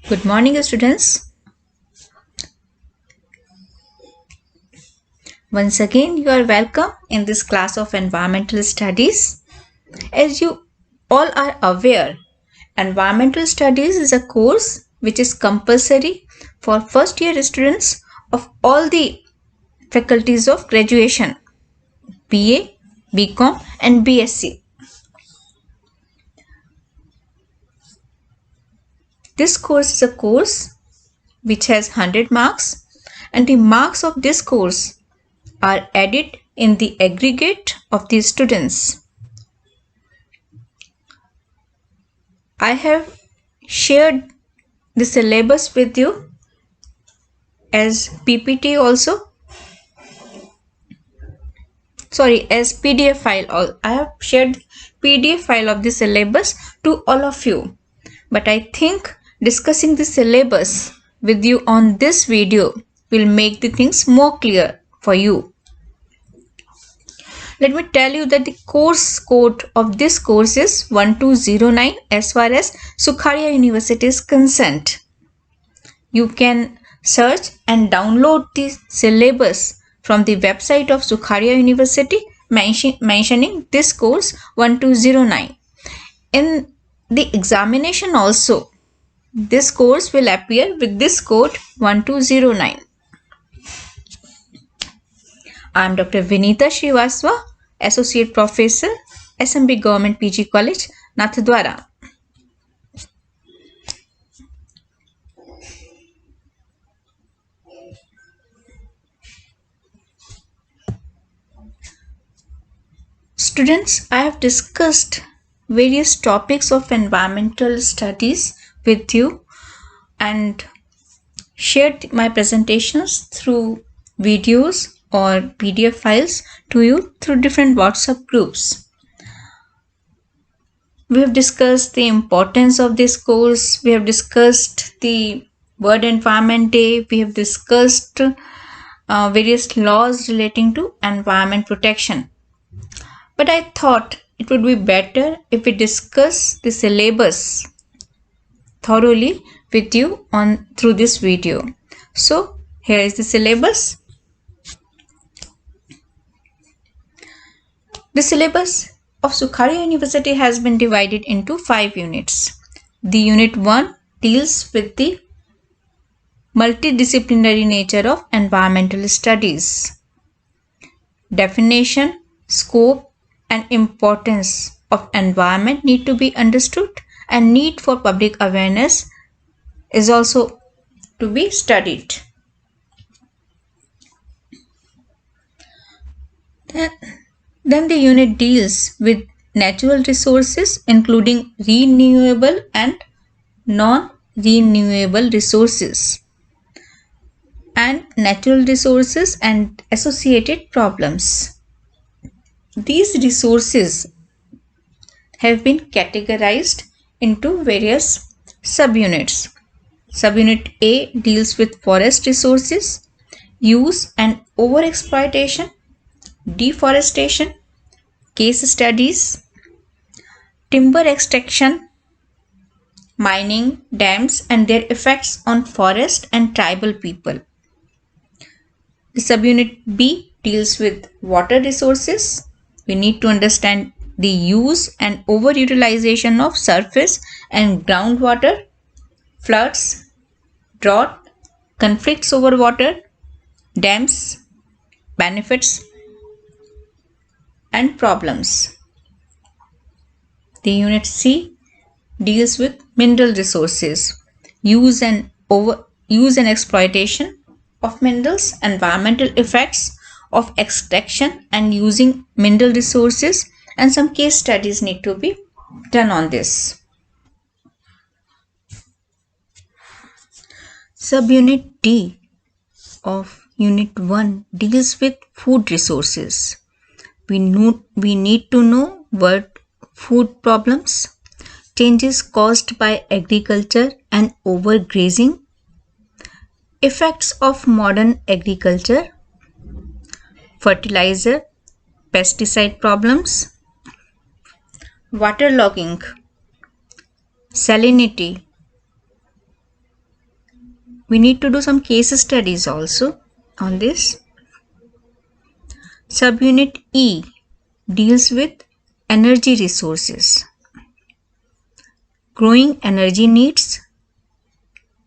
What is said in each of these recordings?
Good morning, students. Once again, you are welcome in this class of Environmental Studies. As you all are aware, Environmental Studies is a course which is compulsory for first year students of all the faculties of graduation, BA, BCom and BSc. This course is a course which has 100 marks, and the marks of this course are added in the aggregate of the students. I have shared the syllabus with you as PPT also. As PDF file. I have shared PDF file of the syllabus to all of you. But I think discussing the syllabus with you on this video will make the things more clear for you. Let me tell you that the course code of this course is 1209 as far as Sukhadia University is concerned. You can search and download the syllabus from the website of Sukhadia University mentioning this course 1209. In the examination also, this course will appear with this code 1209. I am Dr. Vinita Srivastava, Associate Professor, SMB Government PG College, Nathdwara. Students, I have discussed various topics of environmental studies with you and shared my presentations through videos or PDF files to you through different WhatsApp groups. We have discussed the importance of this course. We have discussed the World Environment Day. We have discussed various laws relating to environment protection. But I thought it would be better if we discuss the syllabus thoroughly with you through this video. So here is the syllabus. The syllabus of Sukhadia University has been divided into 5 units. The unit 1 deals with the multidisciplinary nature of environmental studies. Definition, scope and importance of environment need to be understood, and need for public awareness is also to be studied. Then the unit deals with natural resources including renewable and non-renewable resources, and natural resources and associated problems. These resources have been categorized into various subunits. Subunit A deals with forest resources, use and overexploitation, deforestation, case studies, timber extraction, mining, dams and their effects on forest and tribal people. The subunit B deals with water resources. We need to understand the use and overutilization of surface and groundwater, floods, drought, conflicts over water, dams, benefits and problems. The unit C deals with mineral resources, use and exploitation of minerals, environmental effects of extraction and using mineral resources, and some case studies need to be done on this. Subunit D of Unit 1 deals with food resources. We need to know what food problems, changes caused by agriculture and overgrazing, effects of modern agriculture, fertilizer, pesticide problems, waterlogging, salinity, we need to do some case studies also on this. Subunit E deals with energy resources, growing energy needs,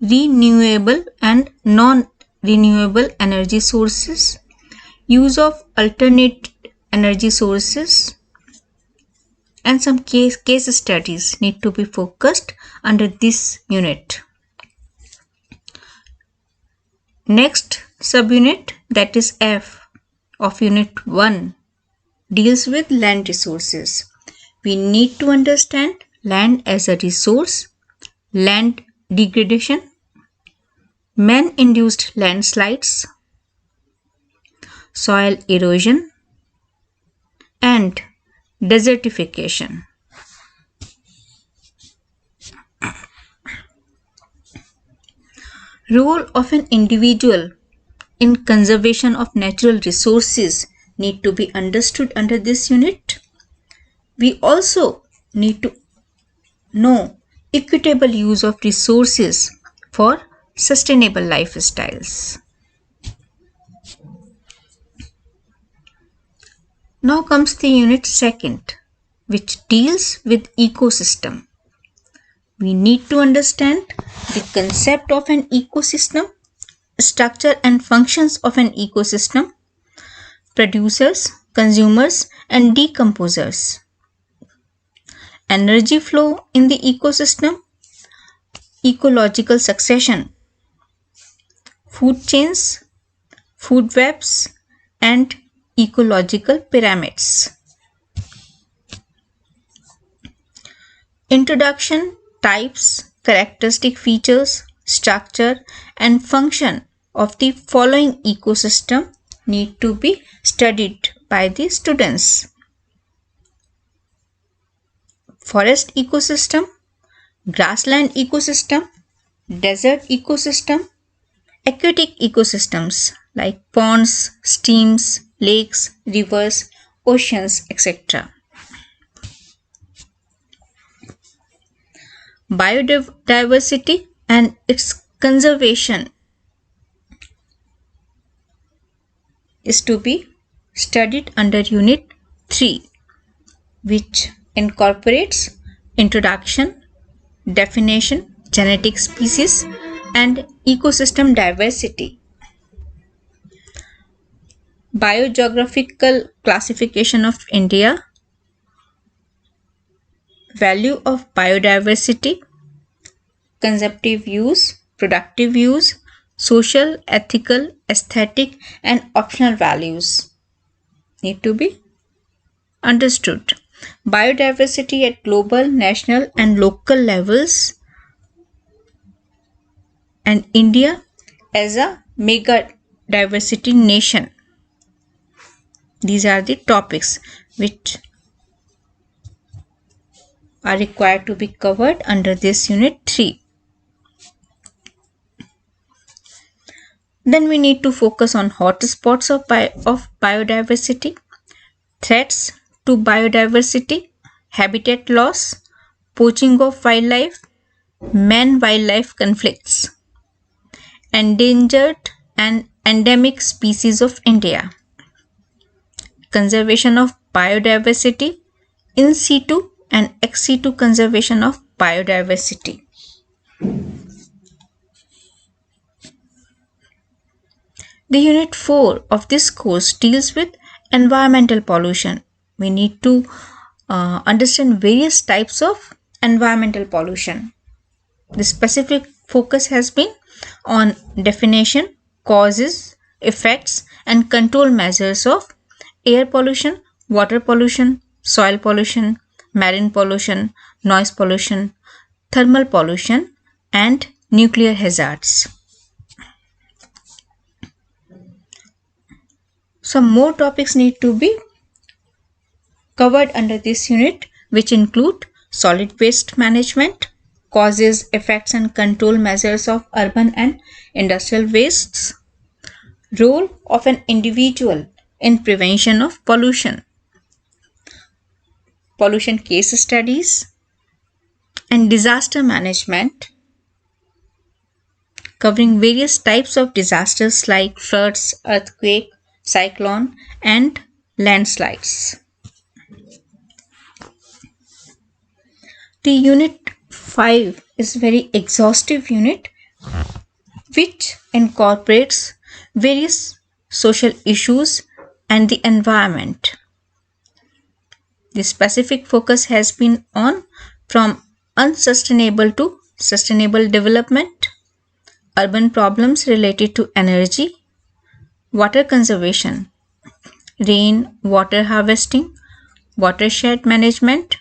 renewable and non-renewable energy sources, use of alternate energy sources, and some case studies need to be focused under this unit. Next subunit, that is F of unit 1, deals with land resources. We need to understand land as a resource, land degradation, man-induced landslides, soil erosion, and desertification. Role of an individual in conservation of natural resources need to be understood under this unit. We also need to know equitable use of resources for sustainable lifestyles. Now comes the unit 2nd, which deals with ecosystem. We need to understand the concept of an ecosystem, structure and functions of an ecosystem, producers, consumers, and decomposers, energy flow in the ecosystem, ecological succession, food chains, food webs, and ecological pyramids. Introduction, types, characteristic features, structure, and function of the following ecosystem need to be studied by the students. Forest ecosystem, grassland ecosystem, desert ecosystem, aquatic ecosystems like ponds, streams, lakes, rivers, oceans, etc. Biodiversity and its conservation is to be studied under Unit 3, which incorporates introduction, definition, genetic species, and ecosystem diversity. Biogeographical classification of India, value of biodiversity, consumptive use, productive use, social, ethical, aesthetic, and optional values need to be understood. Biodiversity at global, national, and local levels, and India as a mega diversity nation. These are the topics which are required to be covered under this Unit 3. Then we need to focus on hotspots of biodiversity, threats to biodiversity, habitat loss, poaching of wildlife, man-wildlife conflicts, endangered and endemic species of India, conservation of biodiversity, in situ and ex situ conservation of biodiversity. The Unit 4 of this course deals with environmental pollution. We need to understand various types of environmental pollution. The specific focus has been on definition, causes, effects, and control measures of air pollution, water pollution, soil pollution, marine pollution, noise pollution, thermal pollution, and nuclear hazards. Some more topics need to be covered under this unit, which include solid waste management, causes, effects, and control measures of urban and industrial wastes, role of an individual in prevention of pollution, pollution case studies, and disaster management, covering various types of disasters like floods, earthquake, cyclone, and landslides. The unit 5 is very exhaustive unit which incorporates various social issues and the environment. The specific focus has been on from unsustainable to sustainable development, urban problems related to energy, water conservation, rain water harvesting, watershed management,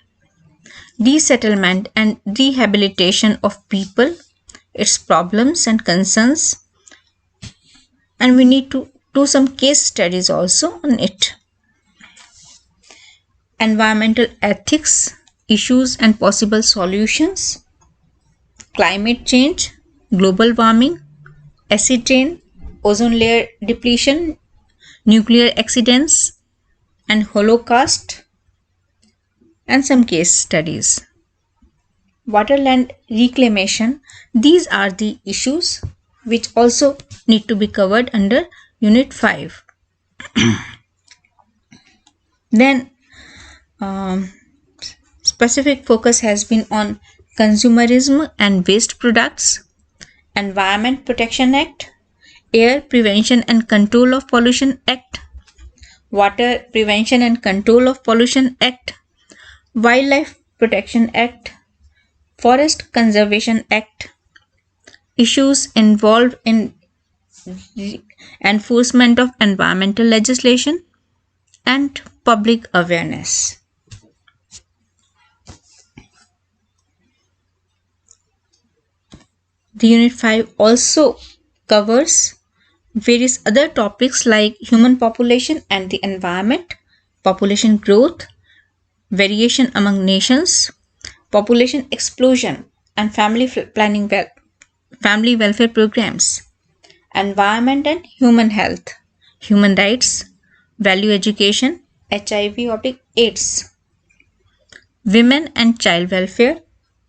resettlement and rehabilitation of people, its problems and concerns, and we need to do some case studies also on it. Environmental ethics, issues and possible solutions, climate change, global warming, acid rain, ozone layer depletion, nuclear accidents, and Holocaust, and some case studies. Waterland reclamation, these are the issues which also need to be covered under Unit 5. Then specific focus has been on consumerism and waste products, Environment Protection Act, Air Prevention and Control of Pollution Act, Water Prevention and Control of Pollution Act, Wildlife Protection Act, Forest Conservation Act, issues involved in enforcement of environmental legislation, and public awareness. The Unit 5 also covers various other topics like human population and the environment, population growth, variation among nations, population explosion and family welfare programs, environment and human health, human rights, value education, HIV/AIDS, women and child welfare,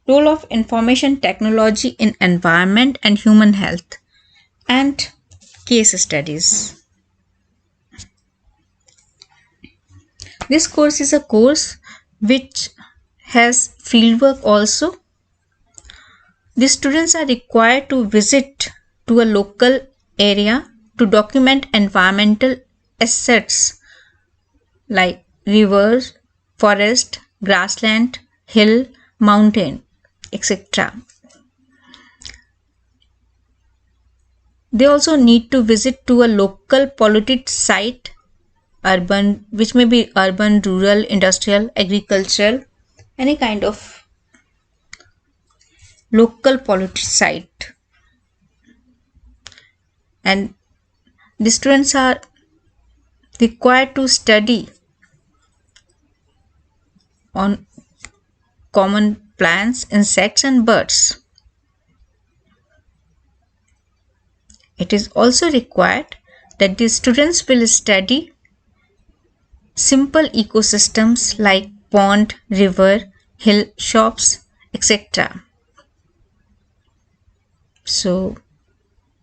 role of information technology in environment and human health, and case studies. This course is a course which has fieldwork also. The students are required to visit to a local area to document environmental assets like rivers, forest, grassland, hill, mountain, etc. They also need to visit to a local polluted site, urban, which may be urban, rural, industrial, agricultural, any kind of local polluted site. And the students are required to study on common plants, insects and birds. It is also required that the students will study simple ecosystems like pond, river, hill, shops, etc. So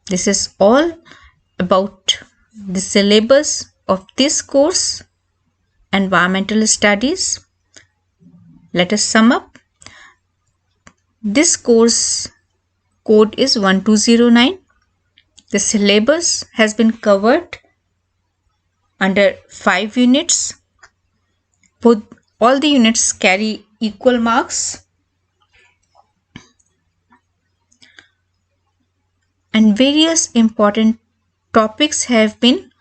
this is all about the syllabus of this course, Environmental Studies. Let us sum up. This course code is 1209. The syllabus has been covered under 5 units. All the units carry equal marks. And various important topics have been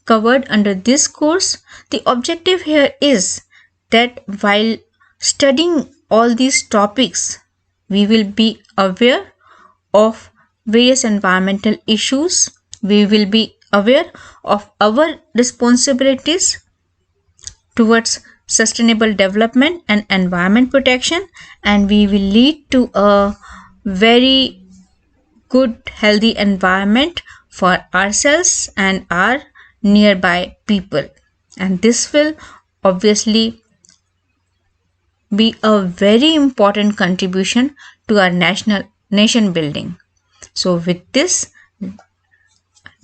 covered under this course. The objective here is that while studying all these topics, we will be aware of various environmental issues. We will be aware of our responsibilities towards sustainable development and environment protection, and we will lead to a very good, healthy environment for ourselves and our nearby people. And this will obviously be a very important contribution to our nation building. So with this,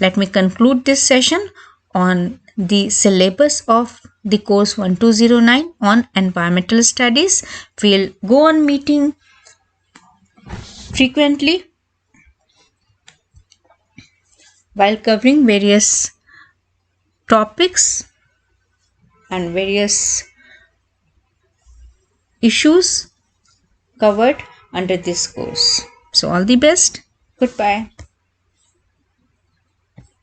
let me conclude this session on the syllabus of the course 1209 on environmental studies. We'll go on meeting frequently while covering various topics and various issues covered under this course. So all the best. Goodbye.